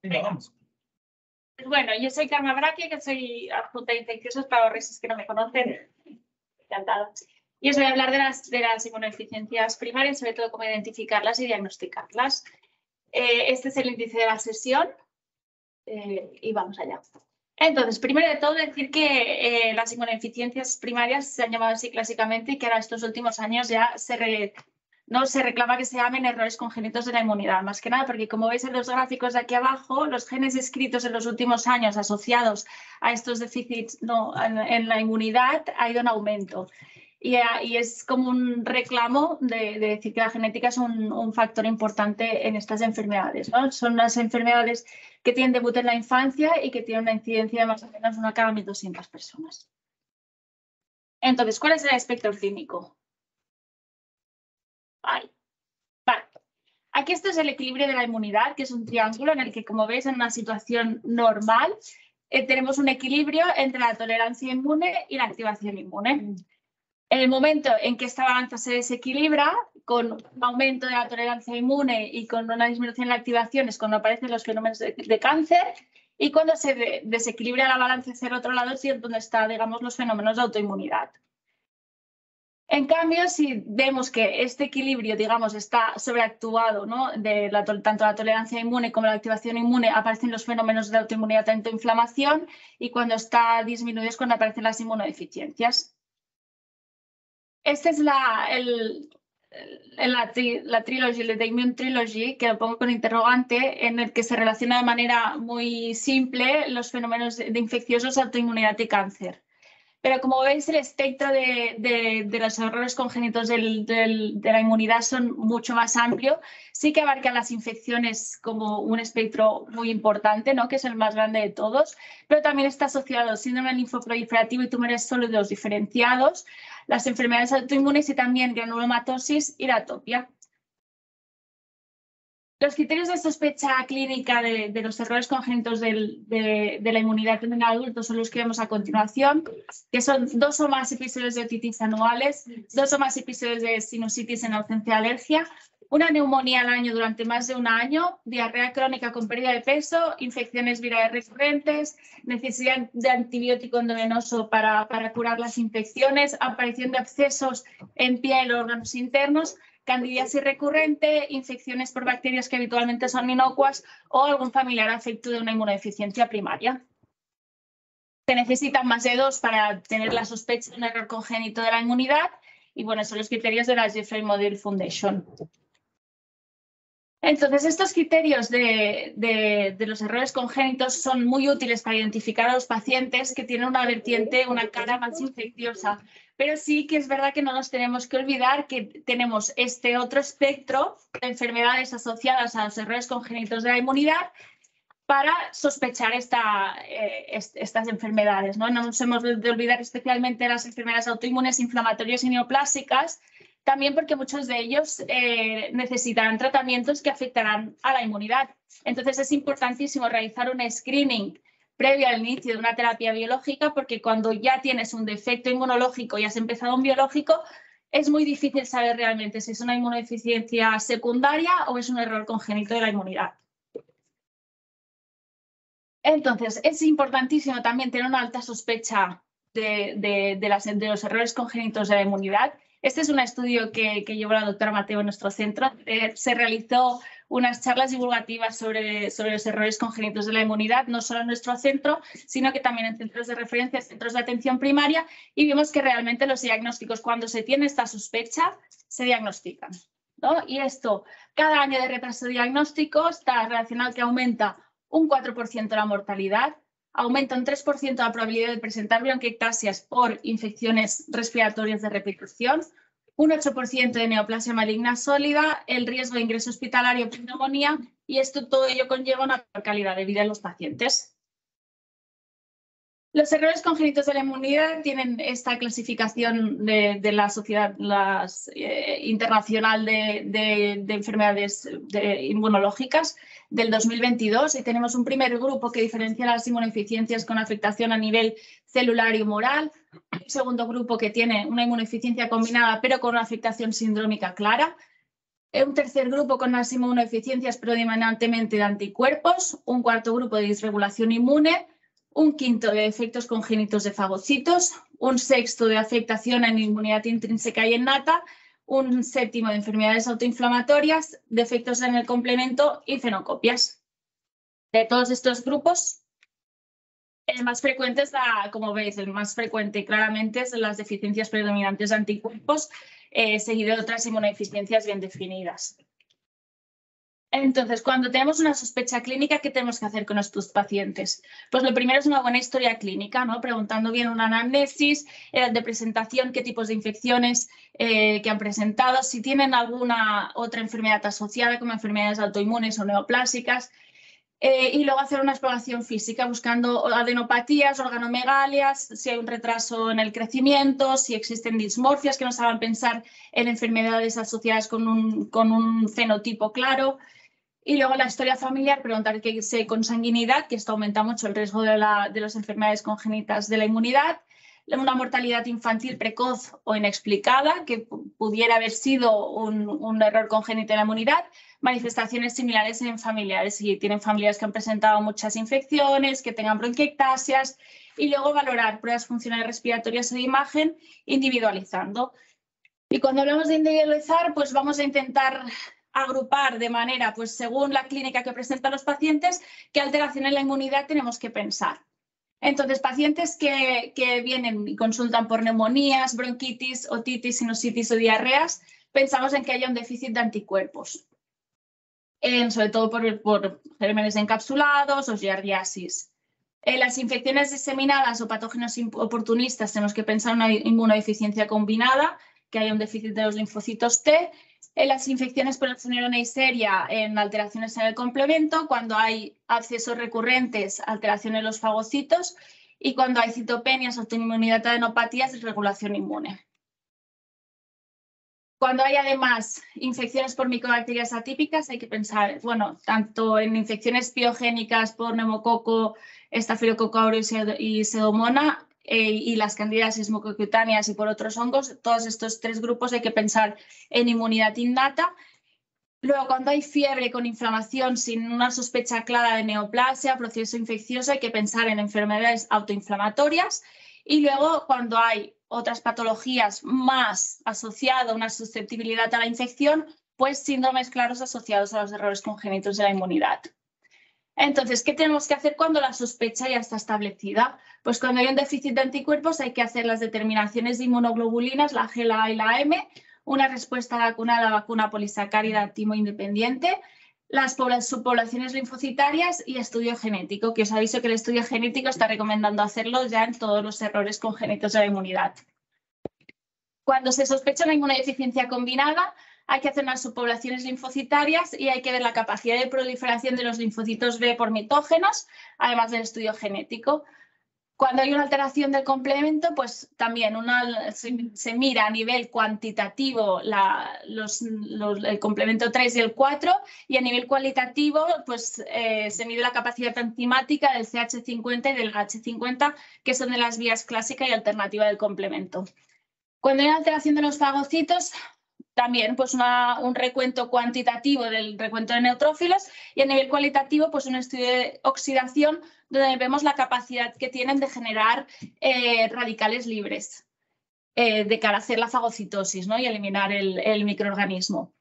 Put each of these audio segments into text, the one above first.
Venga, vamos. Pues bueno, yo soy Carmen Braque, que soy adjunta de infecciosos para los resos que no me conocen. Encantada. Y os voy a hablar de las inmunodeficiencias primarias, sobre todo cómo identificarlas y diagnosticarlas. Este es el índice de la sesión y vamos allá. Entonces, primero de todo, decir que las inmunodeficiencias primarias se han llamado así clásicamente y que ahora estos últimos años ya no se reclama que se llamen errores congénitos de la inmunidad, más que nada porque, como veis en los gráficos de aquí abajo, los genes descritos en los últimos años asociados a estos déficits en la inmunidad ha ido en aumento. Y es como un reclamo de decir que la genética es un factor importante en estas enfermedades, ¿no? Son las enfermedades que tienen debut en la infancia y que tienen una incidencia de más o menos 1 cada 1.200 personas. Entonces, ¿cuál es el espectro clínico? Vale. Aquí esto es el equilibrio de la inmunidad, que es un triángulo en el que, como veis, en una situación normal, tenemos un equilibrio entre la tolerancia inmune y la activación inmune. En el momento en que esta balanza se desequilibra, con un aumento de la tolerancia inmune y con una disminución en la activación, es cuando aparecen los fenómenos de cáncer, y cuando se desequilibra la balanza hacia el otro lado es donde están, digamos, los fenómenos de autoinmunidad. En cambio, si vemos que este equilibrio, digamos, está sobreactuado, ¿no? Tanto la tolerancia inmune como la activación inmune, aparecen los fenómenos de autoinmunidad, tanto inflamación, y cuando está disminuido es cuando aparecen las inmunodeficiencias. Esta es la trilogy, la Immune Trilogy, que lo pongo con interrogante, en el que se relaciona de manera muy simple los fenómenos de infecciosos, autoinmunidad y cáncer. Pero como veis, el espectro de los errores congénitos de la inmunidad son mucho más amplio. Sí que abarcan las infecciones como un espectro muy importante, ¿no? Que es el más grande de todos, pero también está asociado al síndrome linfoproliferativo y tumores sólidos diferenciados, las enfermedades autoinmunes y también granulomatosis y la atopia. Los criterios de sospecha clínica de los errores congénitos de la inmunidad en adultos son los que vemos a continuación, que son 2 o más episodios de otitis anuales, 2 o más episodios de sinusitis en ausencia de alergia, una neumonía al año durante más de 1 año, diarrea crónica con pérdida de peso, infecciones virales recurrentes, necesidad de antibiótico endovenoso para curar las infecciones, aparición de abscesos en piel o órganos internos, candidiasis recurrente, infecciones por bacterias que habitualmente son inocuas o algún familiar afecto de una inmunodeficiencia primaria. Se necesitan más de 2 para tener la sospecha de un error congénito de la inmunidad y, bueno, son los criterios de la Jeffrey Model Foundation. Entonces, estos criterios de los errores congénitos son muy útiles para identificar a los pacientes que tienen una vertiente, una cara más infecciosa. Pero sí que es verdad que no nos tenemos que olvidar que tenemos este otro espectro de enfermedades asociadas a los errores congénitos de la inmunidad para sospechar estas enfermedades, ¿no? No nos hemos de olvidar especialmente las enfermedades autoinmunes, inflamatorias y neoplásicas, también porque muchos de ellos necesitarán tratamientos que afectarán a la inmunidad. Entonces, es importantísimo realizar un screening previo al inicio de una terapia biológica, porque cuando ya tienes un defecto inmunológico y has empezado un biológico, es muy difícil saber realmente si es una inmunodeficiencia secundaria o es un error congénito de la inmunidad. Entonces, es importantísimo también tener una alta sospecha de los errores congénitos de la inmunidad. Este es un estudio que llevó la doctora Mateo en nuestro centro. Se realizó unas charlas divulgativas sobre los errores congénitos de la inmunidad, no solo en nuestro centro, sino que también en centros de referencia, centros de atención primaria, y vimos que realmente los diagnósticos, cuando se tiene esta sospecha, se diagnostican, ¿no? Y esto, cada año de retraso diagnóstico está relacionado que aumenta un 4% la mortalidad, aumenta un 3% la probabilidad de presentar bronquiectasias por infecciones respiratorias de repetición, un 8% de neoplasia maligna sólida, el riesgo de ingreso hospitalario por neumonía, y todo ello conlleva una peor calidad de vida en los pacientes. Los errores congénitos de la inmunidad tienen esta clasificación de la Sociedad Internacional de Enfermedades Inmunológicas del 2022, y tenemos un primer grupo que diferencia las inmunodeficiencias con afectación a nivel celular y humoral, un segundo grupo que tiene una inmunodeficiencia combinada pero con una afectación sindrómica clara, un tercer grupo con unas inmunodeficiencias predominantemente de anticuerpos, un cuarto grupo de disregulación inmune, un quinto de defectos congénitos de fagocitos, un sexto de afectación en inmunidad intrínseca y innata, un séptimo de enfermedades autoinflamatorias, defectos en el complemento y fenocopias. De todos estos grupos, el más frecuente es como veis, el más frecuente claramente es las deficiencias predominantes de anticuerpos, seguido de otras inmunodeficiencias bien definidas. Entonces, cuando tenemos una sospecha clínica, ¿qué tenemos que hacer con nuestros pacientes? Pues lo primero es una buena historia clínica, ¿no? Preguntando bien una anamnesis, de presentación, qué tipos de infecciones que han presentado, si tienen alguna otra enfermedad asociada, como enfermedades autoinmunes o neoplásicas, y luego hacer una exploración física buscando adenopatías, organomegalias, si hay un retraso en el crecimiento, si existen dismorfias que nos hagan pensar en enfermedades asociadas con un fenotipo claro. Y luego la historia familiar, preguntar qué hay consanguinidad, que esto aumenta mucho el riesgo de las enfermedades congénitas de la inmunidad, una mortalidad infantil precoz o inexplicada, que pudiera haber sido un error congénito de la inmunidad, manifestaciones similares en familiares, si tienen familiares que han presentado muchas infecciones, que tengan bronquiectasias, y luego valorar pruebas funcionales respiratorias o de imagen, individualizando. Y cuando hablamos de individualizar, pues vamos a intentar agrupar de manera, pues según la clínica que presentan los pacientes, qué alteración en la inmunidad tenemos que pensar. Entonces, pacientes que vienen y consultan por neumonías, bronquitis, otitis, sinusitis o diarreas, pensamos en que haya un déficit de anticuerpos, sobre todo por gérmenes encapsulados o giardiasis. Las infecciones diseminadas o patógenos oportunistas tenemos que pensar en una inmunodeficiencia combinada, que haya un déficit de los linfocitos T. En las infecciones por Epstein-Barr Neisseria, en alteraciones en el complemento, cuando hay abscesos recurrentes, alteración en los fagocitos, y cuando hay citopenias, autoinmunidad, adenopatías, desregulación inmune. Cuando hay además infecciones por micobacterias atípicas, hay que pensar, bueno, tanto en infecciones biogénicas por neumococo, estafilococo aureus y pseudomonas, y las candidiasis mucocutáneas y por otros hongos, todos estos tres grupos hay que pensar en inmunidad innata. Luego, cuando hay fiebre con inflamación sin una sospecha clara de neoplasia, proceso infeccioso, hay que pensar en enfermedades autoinflamatorias. Y luego, cuando hay otras patologías más asociadas a una susceptibilidad a la infección, pues síndromes claros asociados a los errores congénitos de la inmunidad. Entonces, ¿qué tenemos que hacer cuando la sospecha ya está establecida? Pues cuando hay un déficit de anticuerpos hay que hacer las determinaciones de inmunoglobulinas, la G, la A y la M, una respuesta vacunal a la vacuna polisacárida timo independiente, las subpoblaciones linfocitarias y estudio genético, que os aviso que el estudio genético está recomendando hacerlo ya en todos los errores congénitos de la inmunidad. Cuando se sospecha una inmunodeficiencia combinada, hay que hacer unas subpoblaciones linfocitarias y hay que ver la capacidad de proliferación de los linfocitos B por mitógenos, además del estudio genético. Cuando hay una alteración del complemento, pues también se mira a nivel cuantitativo el complemento 3 y el 4 y a nivel cualitativo pues, se mide la capacidad enzimática del CH50 y del H50, que son de las vías clásica y alternativa del complemento. Cuando hay una alteración de los fagocitos, también pues un recuento cuantitativo del recuento de neutrófilos y a nivel cualitativo pues un estudio de oxidación donde vemos la capacidad que tienen de generar radicales libres de cara a hacer la fagocitosis, ¿no? Y eliminar el microorganismo.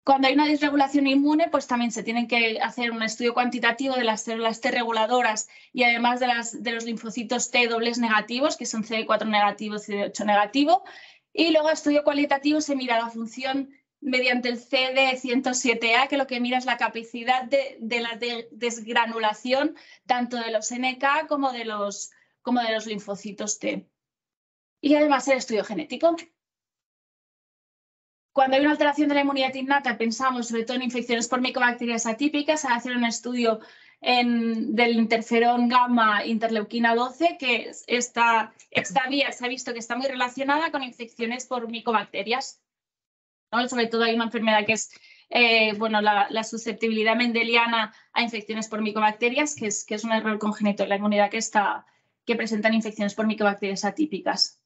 Cuando hay una disregulación inmune, pues también se tiene que hacer un estudio cuantitativo de las células T reguladoras y además de los linfocitos T dobles negativos, que son CD4 negativo, CD8 negativo. Y luego, estudio cualitativo, se mira la función mediante el CD107A, que lo que mira es la capacidad de la desgranulación tanto de los NK como de los linfocitos T. Y además el estudio genético. Cuando hay una alteración de la inmunidad innata, pensamos sobre todo en infecciones por micobacterias atípicas, a hacer un estudio del interferón gamma interleuquina 12, que esta vía se ha visto que está muy relacionada con infecciones por micobacterias, ¿no? Sobre todo hay una enfermedad que es la susceptibilidad mendeliana a infecciones por micobacterias, que es un error congénito en la inmunidad que presentan infecciones por micobacterias atípicas.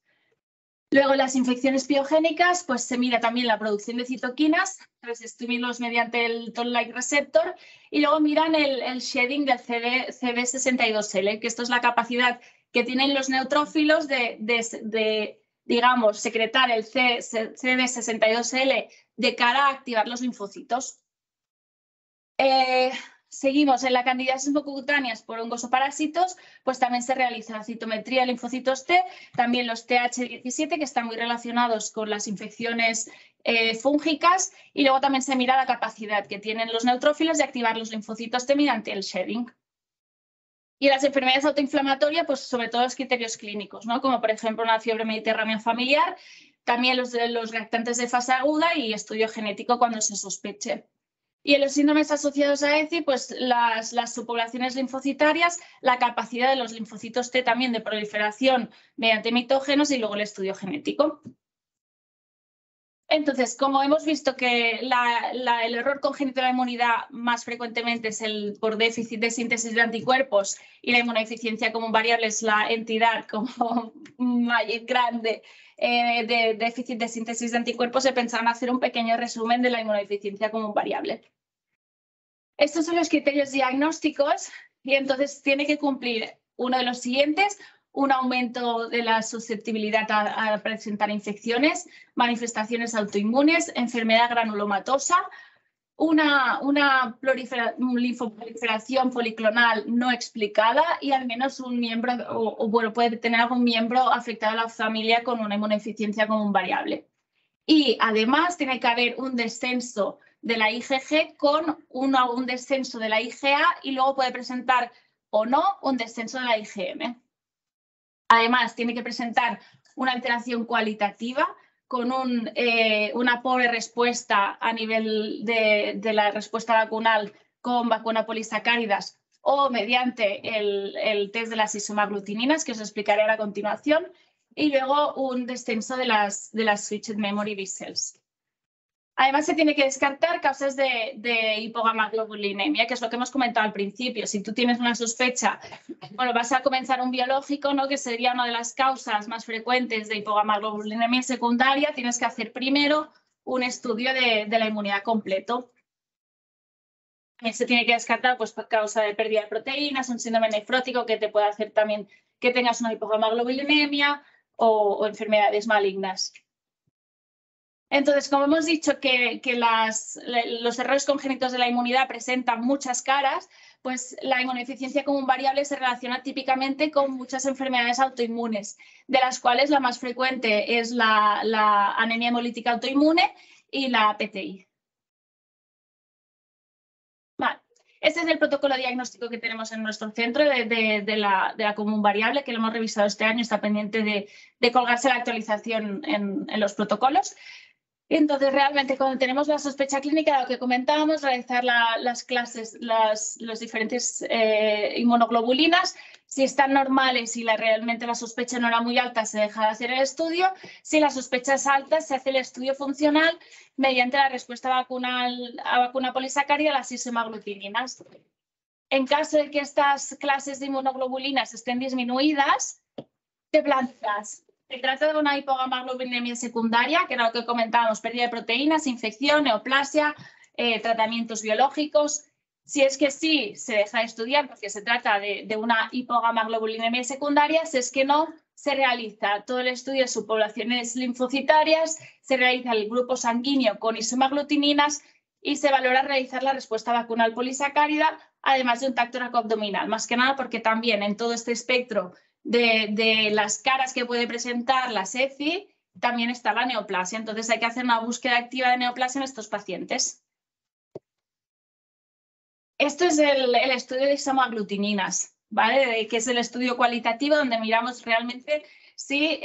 Luego, las infecciones piogénicas, pues se mira también la producción de citoquinas, los estímulos mediante el Toll-like receptor, y luego miran el shedding del CD62L, que esto es la capacidad que tienen los neutrófilos de digamos, secretar el CD62L de cara a activar los linfocitos. Seguimos en la candidiasis mucocutáneas por hongos o parásitos, pues también se realiza la citometría de linfocitos T, también los TH17, que están muy relacionados con las infecciones fúngicas, y luego también se mira la capacidad que tienen los neutrófilos de activar los linfocitos T mediante el shedding. Y las enfermedades autoinflamatorias, pues sobre todo los criterios clínicos, ¿no? Como por ejemplo una fiebre mediterránea familiar, también los reactantes de fase aguda y estudio genético cuando se sospeche. Y en los síndromes asociados a ECI, pues las subpoblaciones linfocitarias, la capacidad de los linfocitos T también de proliferación mediante mitógenos y luego el estudio genético. Entonces, como hemos visto que el error congénito de la inmunidad más frecuentemente es el por déficit de síntesis de anticuerpos y la inmunodeficiencia como variable es la entidad como más grande de déficit de síntesis de anticuerpos, se pensaron hacer un pequeño resumen de la inmunodeficiencia como variable. Estos son los criterios diagnósticos y entonces tiene que cumplir uno de los siguientes: un aumento de la susceptibilidad a presentar infecciones, manifestaciones autoinmunes, enfermedad granulomatosa, una linfoproliferación policlonal no explicada y al menos un miembro, bueno, puede tener algún miembro afectado a la familia con una inmunodeficiencia común variable. Y además tiene que haber un descenso de la IgG con un descenso de la IgA y luego puede presentar o no un descenso de la IgM. Además, tiene que presentar una alteración cualitativa con una pobre respuesta a nivel de la respuesta vacunal con vacuna polisacáridas o mediante el test de las isomaglutininas, que os explicaré a continuación, y luego un descenso de las switched memory B cells. Además, se tiene que descartar causas de hipogamaglobulinemia, que es lo que hemos comentado al principio. Si tú tienes una sospecha, bueno, vas a comenzar un biológico, ¿no?, que sería una de las causas más frecuentes de hipogamaglobulinemia secundaria, tienes que hacer primero un estudio de la inmunidad completo. También se tiene que descartar pues, causa de pérdida de proteínas, un síndrome nefrótico que te puede hacer también que tengas una hipogamaglobulinemia o enfermedades malignas. Entonces, como hemos dicho que los errores congénitos de la inmunidad presentan muchas caras, pues la inmunodeficiencia común variable se relaciona típicamente con muchas enfermedades autoinmunes, de las cuales la más frecuente es la anemia hemolítica autoinmune y la PTI. Vale. Este es el protocolo diagnóstico que tenemos en nuestro centro de la común variable, que lo hemos revisado este año, está pendiente de colgarse la actualización en los protocolos. Entonces, realmente, cuando tenemos la sospecha clínica, lo que comentábamos, realizar las clases, los diferentes inmunoglobulinas. Si están normales y realmente la sospecha no era muy alta, se deja de hacer el estudio. Si la sospecha es alta, se hace el estudio funcional mediante la respuesta vacunal a vacuna polisacárida, las isomaglutininas. En caso de que estas clases de inmunoglobulinas estén disminuidas, te planteas: se trata de una hipogamaglobulinemia secundaria, que era lo que comentábamos, pérdida de proteínas, infección, neoplasia, tratamientos biológicos. Si es que sí, se deja de estudiar porque se trata de una hipogamaglobulinemia secundaria. Si es que no, se realiza todo el estudio de subpoblaciones linfocitarias, se realiza el grupo sanguíneo con isomaglutininas y se valora realizar la respuesta vacunal polisacárida, además de un tacto abdominal. Más que nada porque también en todo este espectro de las caras que puede presentar la ECI, también está la neoplasia. Entonces hay que hacer una búsqueda activa de neoplasia en estos pacientes. Esto es el estudio de isomaglutininas, ¿vale? Que es el estudio cualitativo donde miramos realmente si,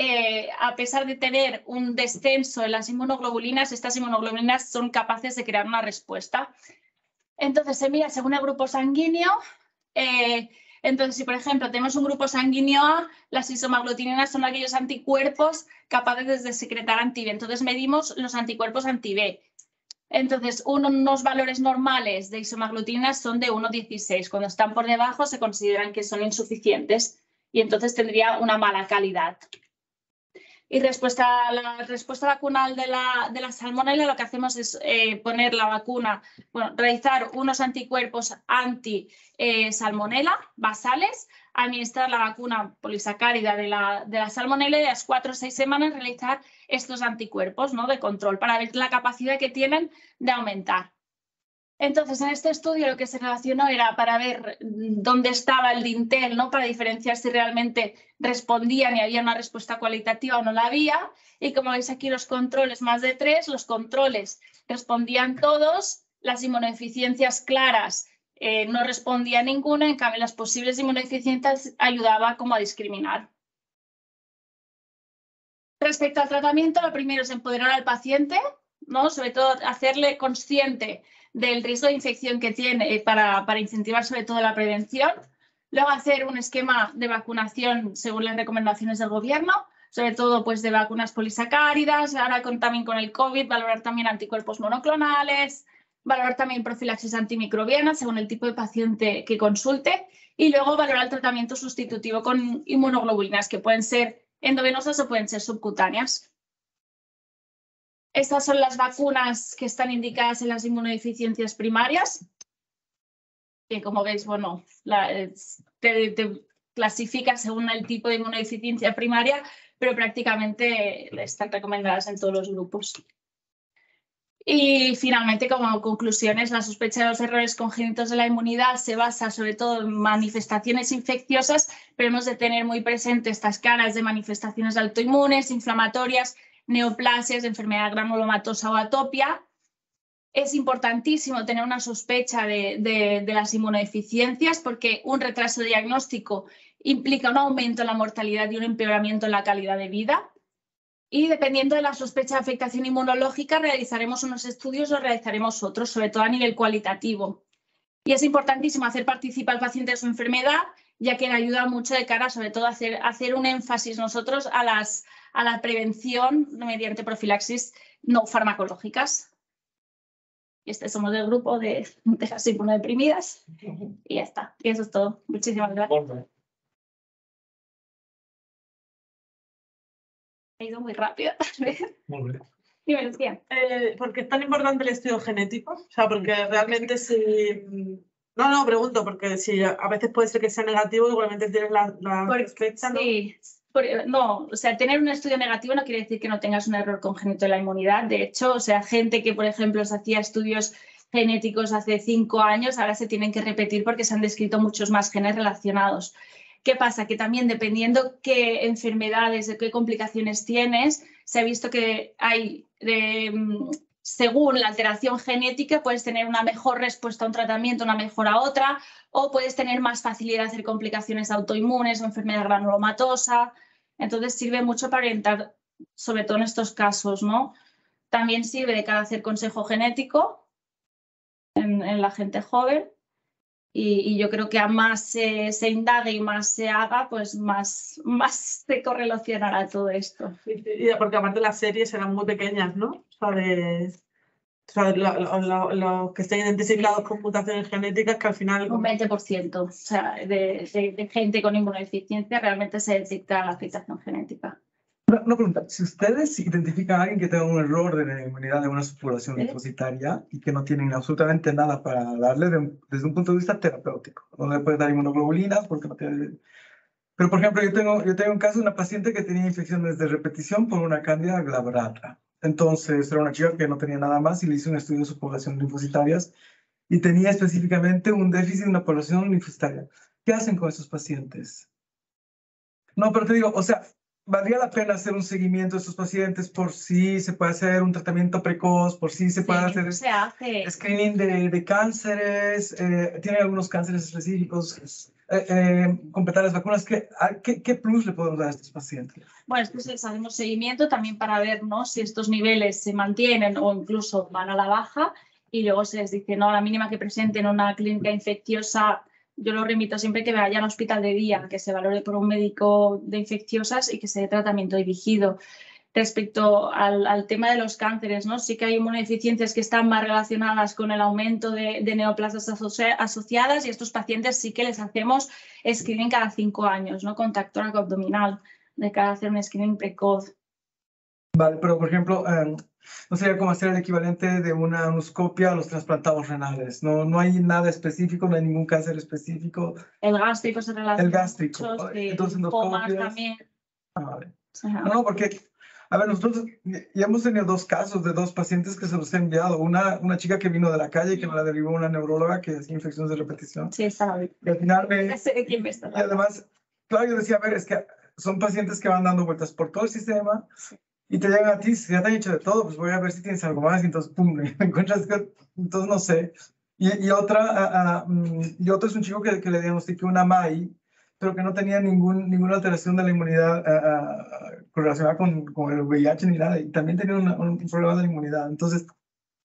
a pesar de tener un descenso en las inmunoglobulinas, estas inmunoglobulinas son capaces de crear una respuesta. Entonces se mira según el grupo sanguíneo. Entonces, si por ejemplo tenemos un grupo sanguíneo A, las isomaglutininas son aquellos anticuerpos capaces de secretar anti-B. Entonces medimos los anticuerpos anti-B. Entonces, unos valores normales de isomaglutininas son de 1,16. Cuando están por debajo se consideran que son insuficientes y entonces tendría una mala calidad. Y la respuesta vacunal de la salmonela, lo que hacemos es poner la vacuna, bueno, realizar unos anticuerpos anti-salmonela basales, administrar la vacuna polisacárida de la salmonela y a las 4 o 6 semanas realizar estos anticuerpos, ¿no?, de control para ver la capacidad que tienen de aumentar. Entonces, en este estudio lo que se relacionó era para ver dónde estaba el dintel, ¿no?, para diferenciar si realmente respondían y había una respuesta cualitativa o no la había. Y como veis aquí los controles más de 3, los controles respondían todos, las inmunodeficiencias claras no respondía ninguna, en cambio las posibles inmunodeficiencias ayudaba como a discriminar. Respecto al tratamiento, lo primero es empoderar al paciente, ¿no?, sobre todo hacerle consciente del riesgo de infección que tiene para incentivar sobre todo la prevención. Luego hacer un esquema de vacunación según las recomendaciones del gobierno, sobre todo pues de vacunas polisacáridas, ahora también con el COVID, valorar también anticuerpos monoclonales, valorar también profilaxis antimicrobiana según el tipo de paciente que consulte y luego valorar el tratamiento sustitutivo con inmunoglobulinas que pueden ser endovenosas o pueden ser subcutáneas. Estas son las vacunas que están indicadas en las inmunodeficiencias primarias, que como veis, bueno, te clasifica según el tipo de inmunodeficiencia primaria, pero prácticamente están recomendadas en todos los grupos. Y finalmente, como conclusiones, la sospecha de los errores congénitos de la inmunidad se basa sobre todo en manifestaciones infecciosas, pero hemos de tener muy presente estas caras de manifestaciones autoinmunes, inflamatorias, neoplasias, enfermedad granulomatosa o atopia. Es importantísimo tener una sospecha de las inmunodeficiencias porque un retraso diagnóstico implica un aumento en la mortalidad y un empeoramiento en la calidad de vida. Y dependiendo de la sospecha de afectación inmunológica, realizaremos unos estudios o realizaremos otros, sobre todo a nivel cualitativo. Y es importantísimo hacer participar al paciente de su enfermedad, ya que le ayuda mucho de cara, sobre todo, a hacer un énfasis nosotros a la prevención mediante profilaxis no farmacológicas. Y somos del grupo de las inmunodeprimidas. Y ya está. Y eso es todo. Muchísimas gracias. He ido muy rápido, tal vez. Muy bien. Dime, Lucía. ¿Por qué es tan importante el estudio genético? O sea, porque realmente si... No, pregunto, porque si a veces puede ser que sea negativo, igualmente tienes la sospecha, ¿no? Sí, no, o sea, tener un estudio negativo no quiere decir que no tengas un error congénito de la inmunidad. De hecho, o sea, gente que, por ejemplo, se hacía estudios genéticos hace 5 años, ahora se tienen que repetir porque se han descrito muchos más genes relacionados. ¿Qué pasa? Que también dependiendo qué enfermedades, de qué complicaciones tienes, se ha visto que hay, según la alteración genética, puedes tener una mejor respuesta a un tratamiento, una mejor a otra, o puedes tener más facilidad de hacer complicaciones autoinmunes o enfermedad granulomatosa. Entonces sirve mucho para orientar, sobre todo en estos casos, ¿no? También sirve de cara a hacer consejo genético en la gente joven. Y yo creo que a más se indague y más se haga, pues más se correlacionará todo esto. Y porque aparte las series eran muy pequeñas, ¿no? Los que estén identificados con mutaciones genéticas que al final... Un 20%, o sea, de gente con inmunodeficiencia realmente se detecta la afectación genética. Una pregunta, si ustedes identifican a alguien que tenga un error de la inmunidad de una subpoblación linfocitaria y que no tienen absolutamente nada para darle desde un punto de vista terapéutico, no le pueden dar inmunoglobulinas porque no tiene... Pero, por ejemplo, yo tengo un caso de una paciente que tenía infecciones de repetición por una cándida glabrata. Entonces, era una chica que no tenía nada más y le hice un estudio de subpoblación linfocitarias y tenía específicamente un déficit de una población linfocitaria. ¿Qué hacen con esos pacientes? No, pero te digo, o sea, ¿valdría la pena hacer un seguimiento de estos pacientes por si se puede hacer un tratamiento precoz, por si se puede hacer screening de cánceres? ¿Tienen algunos cánceres específicos? Completar las vacunas. ¿Qué plus le podemos dar a estos pacientes? Bueno, después les hacemos seguimiento también para ver, ¿no?, si estos niveles se mantienen o incluso van a la baja y luego se les dice, no, a la mínima que presenten una clínica infecciosa. Yo lo remito siempre que vayan al hospital de día, que se valore por un médico de infecciosas y que se dé tratamiento dirigido. Respecto al tema de los cánceres, ¿no?, sí que hay inmunodeficiencias que están más relacionadas con el aumento de neoplasias asociadas y a estos pacientes sí que les hacemos screening cada 5 años, ¿no?, con tactóraco abdominal, de cara a hacer un screening precoz. Vale, pero por ejemplo, no sería como hacer el equivalente de una anoscopia a los trasplantados renales. No hay nada específico, no hay ningún cáncer específico. El gástrico se relaciona El gástrico. mucho, sí, Entonces, linfomas endoscopias. también. Vale. Ajá. No, porque, a ver, nosotros ya hemos tenido 2 casos de 2 pacientes que se los he enviado. Una chica que vino de la calle y que me la derivó una neuróloga que hacía infecciones de repetición. Sí, está bien. Y al final Ya sé de quién me está y hablando. además, claro, yo decía, a ver, es que son pacientes que van dando vueltas por todo el sistema y te llegan a ti, si ya te han hecho de todo, pues voy a ver si tienes algo más y entonces, pum, me encuentras que, entonces no sé. Y otro es un chico que le diagnostiqué una MAI, pero que no tenía ninguna alteración de la inmunidad relacionada con el VIH ni nada, y también tenía un problema de la inmunidad. Entonces,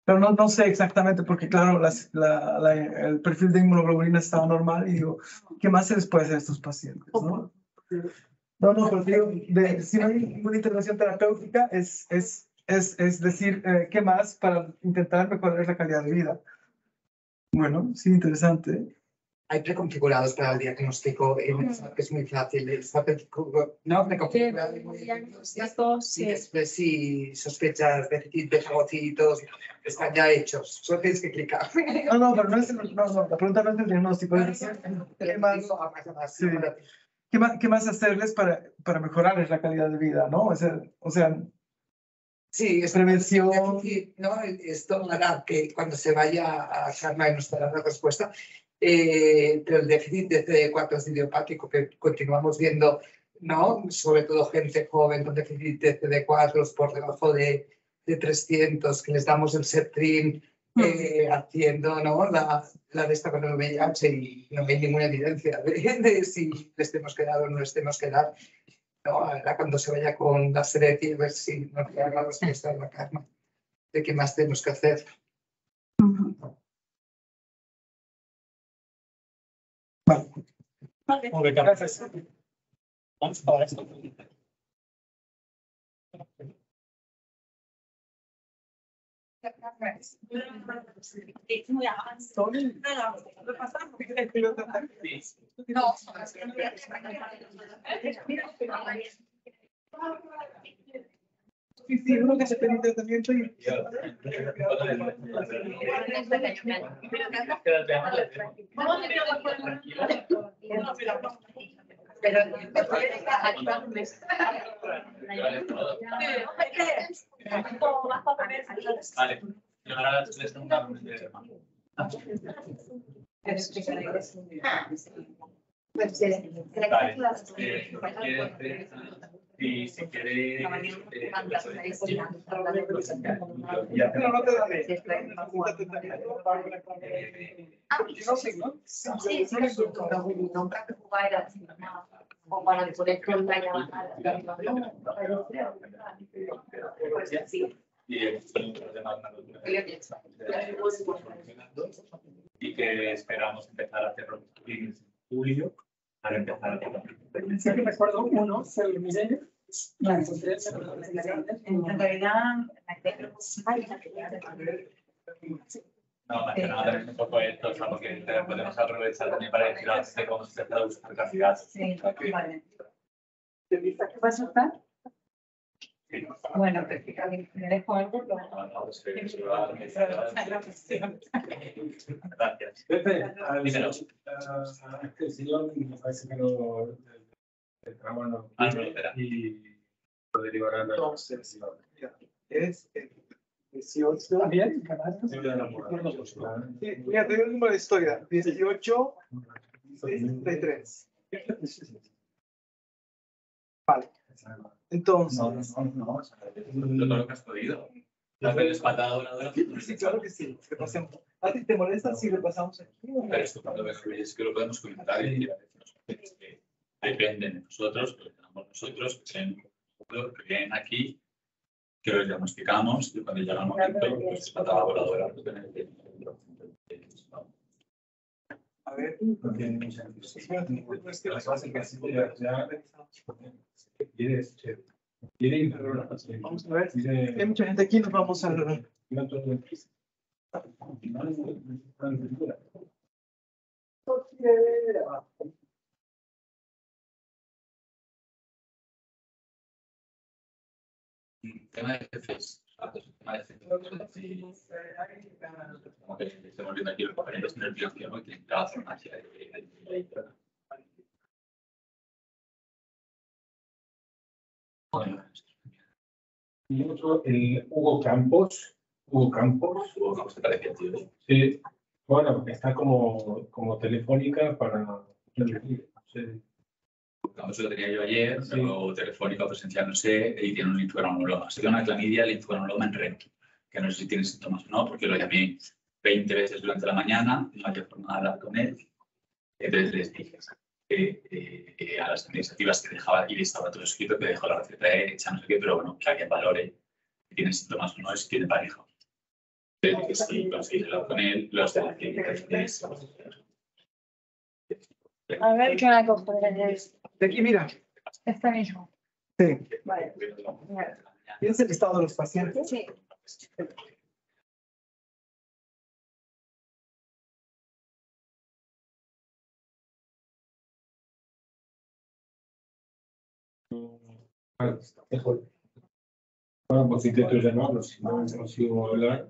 pero no sé exactamente, porque claro, el perfil de inmunoglobulina estaba normal y digo, ¿qué más se les puede hacer a estos pacientes? No, pero digo, si no hay ninguna intervención terapéutica, es decir, ¿qué más para intentar mejorar la calidad de vida? Bueno, sí, interesante. Hay preconfigurados para el diagnóstico, que es muy fácil. Está preconfigurado y después si sospechas déficit de fagocitos, están ya hechos. Solo tienes que clicar. No, pero la pregunta no es el diagnóstico, es decir, ¿qué más hacerles para mejorarles la calidad de vida, ¿no? O sea, sí, es prevención. ¿No? Esto hará que cuando se vaya a Sharma nos dará la respuesta. Pero el déficit de CD4 es idiopático que continuamos viendo, ¿no? Sobre todo gente joven con déficit de CD4 por debajo de 300, que les damos el Septrin haciendo, ¿no? la de esta con el VIH y no hay ninguna evidencia de si les tenemos que dar o no les tenemos que dar. No, ahora cuando se vaya con la Sereti, a ver si nos da la respuesta de la Karma de qué más tenemos que hacer. Vale. Vale. Gracias. Vamos para esto. Muy avanzado. Sí, uno que se tiene tratamiento y... Vale, yo ahora les tengo una y si queréis o para poder contar y que esperamos empezar a hacerlo en julio para empezar a hacerlo. Sí que me acuerdo uno, se lo miré, la encontré, en realidad, No, más que nada también un poco esto, o sea, porque podemos aprovechar también para decir antes de cómo se trata de buscar candidatos. sí, vale. ¿Qué va a soltar? Sí. Bueno, me dejo algo. Gracias. Pepe, Dímelo. este señor me parece que no bueno, Ah, no, espera. y lo derivarán a Entonces, es el 18. ¿También? ¿Canal? Sí, Mira, te doy el número de historia. 18, 63. Vale. Entonces. No. Todo lo que has podido. Las veces patada voladora. Sí, claro que sí. Que pasemos. ¿A ti te molesta si repasamos aquí? Pero esto cuando es que lo podemos comentar y decir a veces que depende de nosotros, que lo tenemos nosotros, que creen aquí, que lo diagnosticamos y cuando llega el momento, pues patada voladora. A ver. No tiene mucha Vamos a ver. Hay mucha gente aquí, nos vamos a... Tema de jefes. Tema de jefes. Como que estamos viendo aquí los compañeros en el biología, ¿no? Que tienen cada farmacia. Bueno, Y otro, el Hugo Campos. Hugo Campos. ¿cómo se parecía, tío? Sí. Bueno, está como telefónica para. No sé. Eso lo tenía yo ayer, Sí. pero telefónica, presencial, no sé, y tiene un linforanuloma. Se dio una clamidia, linforanuloma en red, que no sé si tiene síntomas o no, porque lo llamé 20 veces durante la mañana, no había forma de hablar con él. Entonces les dije a las administrativas que dejaba, y estaba todo escrito, que dejó la receta hecha, no sé qué, pero bueno, que alguien valore si tiene síntomas o no, es que tiene pareja. Entonces, que si conseguís hablar con él, los de la clínica. A ver, ¿qué me cojo De aquí, mira. este mismo? Sí. Vale. ¿Tienes el listado de los pacientes? Sí. Bueno, pues intento llamarlo, si no consigo hablar.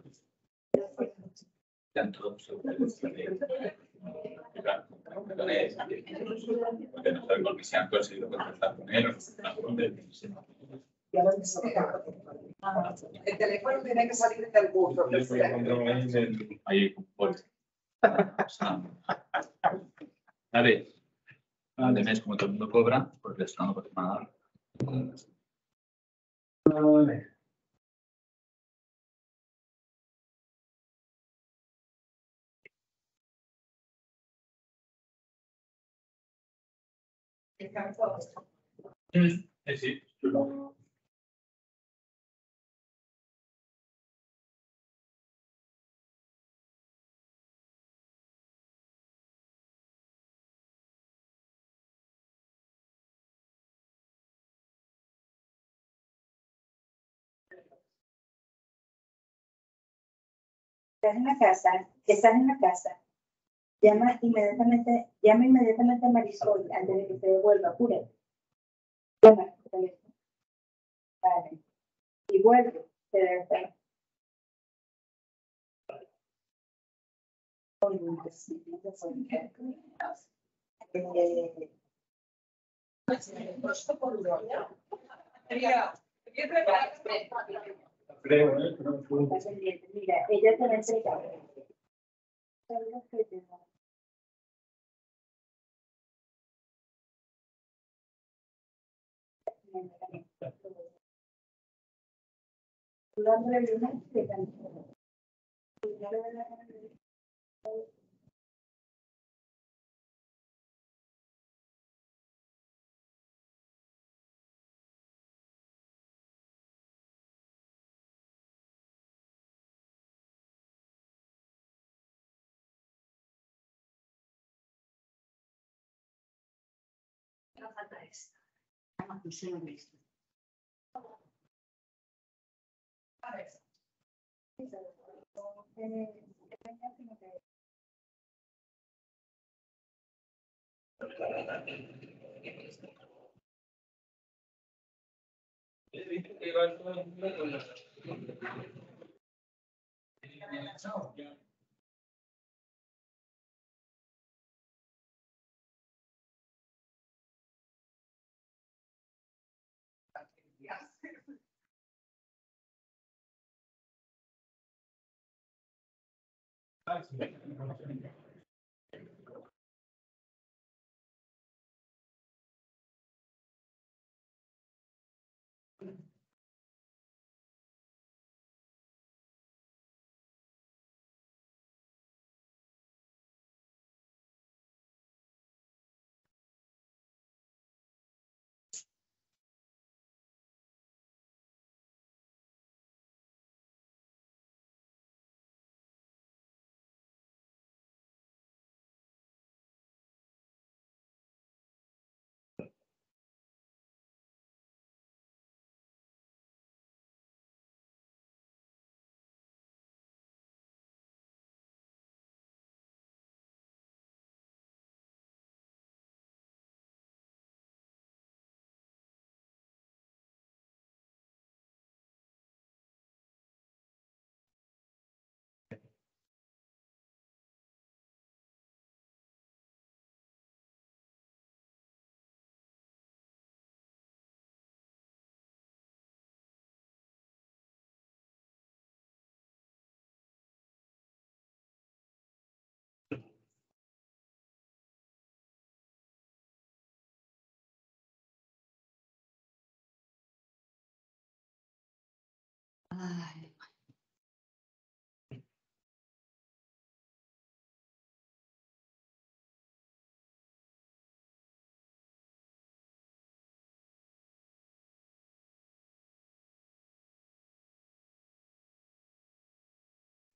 Ya todos con él, porque no sabemos si han conseguido contactar con él o no con él. El teléfono tiene que salir del curso. Yo voy a encontrar ahí en el. Ahí, pues. Vale. De mes, como todo el mundo cobra, pues le estamos por nada. Vale. Sí. Estás en la casa, llama inmediatamente a Marisol antes de que se devuelva, apure. Llama por teléfono. Vale. Y vuelve, se debe estar. Creo, pero fue. Mira, ella te va a entregar.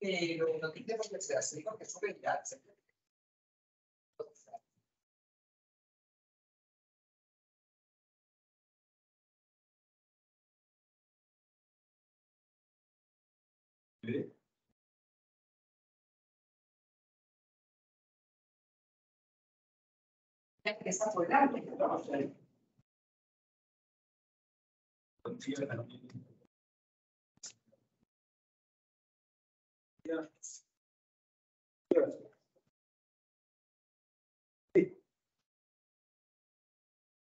pero no tiene por qué ser así, porque eso vería. Esa fue la Yeah.